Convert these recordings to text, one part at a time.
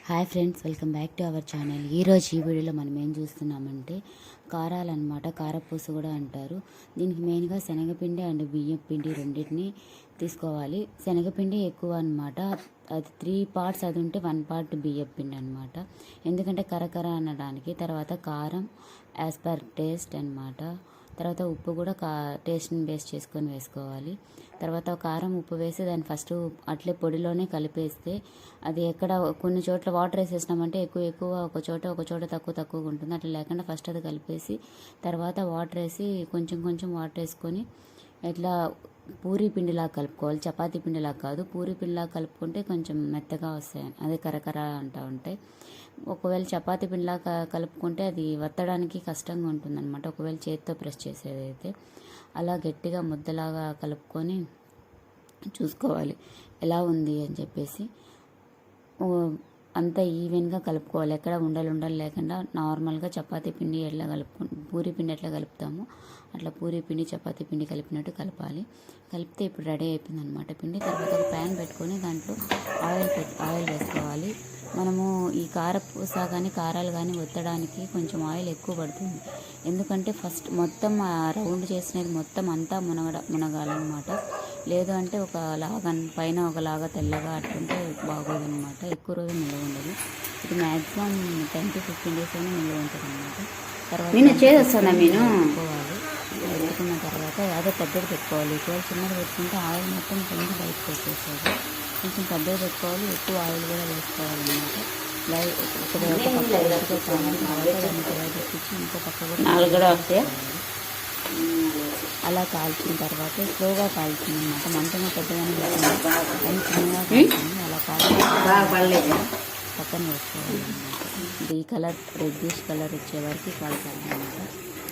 Hi friends, welcome back to our channel. ఈరోజు ఈ వీడియోలో మనం ఏం చూస్తున్నామంటే కారాలు అనమాట. కారపూస కూడా అంటారు. దీనికి మెయిన్గా శనగపిండి అండ్ బియ్యం పిండి రెండింటిని తీసుకోవాలి. శనగపిండి ఎక్కువ అనమాట, అది 3 parts అది ఉంటే 1 part బియ్యం పిండి అనమాట. ఎందుకంటే కరకర అనడానికి. తర్వాత కారం యాజ్ పర్ టేస్ట్ అనమాట. తర్వాత ఉప్పు కూడా టేస్ట్ని బేస్ చేసుకొని వేసుకోవాలి. తర్వాత కారం ఉప్పు వేసి దాన్ని ఫస్ట్ అట్లే పొడిలోనే కలిపేస్తే అది ఎక్కడ కొన్ని చోట్ల వాటర్ వేసేసినామంటే ఎక్కువ ఒక చోట తక్కువగా ఉంటుంది. అట్లా లేకుండా ఫస్ట్ అది కలిపేసి తర్వాత వాటర్ వేసి కొంచెం వాటర్ వేసుకొని ఇట్లా పూరీ పిండిలాగా కలుపుకోవాలి. చపాతీ పిండిలాగా కాదు, పూరీ పిండిలాగా కలుపుకుంటే కొంచెం మెత్తగా వస్తాయి, అదే కరకర అంటూ ఉంటాయి. ఒకవేళ చపాతీ పిండిలాగా కలుపుకుంటే అది వత్తడానికి కష్టంగా ఉంటుందన్నమాట, ఒకవేళ చేతితో ప్రెస్ చేసేదైతే. అలా గట్టిగా ముద్దలాగా కలుపుకొని చూసుకోవాలి ఎలా ఉంది అని చెప్పేసి. అంతా ఈవెన్గా కలుపుకోవాలి, ఎక్కడ ఉండలు లేకుండా. నార్మల్గా చపాతీ పిండి ఎట్లా పూరీ పిండి ఎట్లా కలుపుతామో అట్లా పూరీ పిండి చపాతీ పిండి కలిపినట్టు కలపాలి. కలిపితే ఇప్పుడు రెడీ అయిపోయింది అనమాట పిండి. తర్వాత ఒక ప్యాన్ పెట్టుకొని దాంట్లో ఆయిల్ వేసుకోవాలి. మనము ఈ కారపూస కానీ కారాలు కానీ ఒత్తడానికి కొంచెం ఆయిల్ ఎక్కువ పడుతుంది. ఎందుకంటే ఫస్ట్ మొత్తం రౌండ్ చేసినది మొత్తం అంతా మునగాలన్నమాట. లేదు అంటే ఒకలాగా పైన ఒకలాగా తెల్లగా అట్లుంటే బాగోదన్నమాట, ఎక్కువ రోజు నిల్వ ఉండదు. ఇది మ్యాక్సిమం 10 to 15 days అయినా నిల్వ ఉంటుంది అనమాట. తర్వాత పెట్టుకోవాలి. పెట్టుకున్న తర్వాత అదే పెద్దది పెట్టుకోవాలి. ఒకవేళ చిన్నది పెట్టుకుంటే ఆయిల్ మొత్తం కొంచెం బయటకు వచ్చేస్తుంది. కొంచెం పెద్దది పెట్టుకోవాలి, ఎక్కువ ఆయిల్ కూడా వేసుకోవాలి అనమాట. ఒక పక్క దాన్ని తెప్పించి ఇంకో పక్క కూడా అలా కాల్చిన తర్వాత స్లోగా కాల్చింది అనమాట. మంటగా పెద్దగానే వేసుకుంది కానీ చిన్నగా కాల్చింది. అలా కాల్చి పక్కన వేసుకోవాలి అనమాట. ఈ కలర్ రెడ్డిష్ కలర్ వచ్చే వరకు కాల్చాలి అనమాట.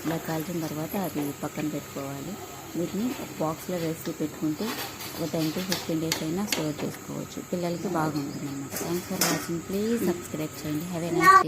ఇలా కాల్చిన తర్వాత అది పక్కన పెట్టుకోవాలి. వీటిని బాక్స్లో వేసి పెట్టుకుంటే ఒక 10 to 15 days అయినా స్టోర్ చేసుకోవచ్చు. పిల్లలకి బాగుంటుంది అనమాట. Thanks for watching. Please subscribe చేయండి. Have a nice day.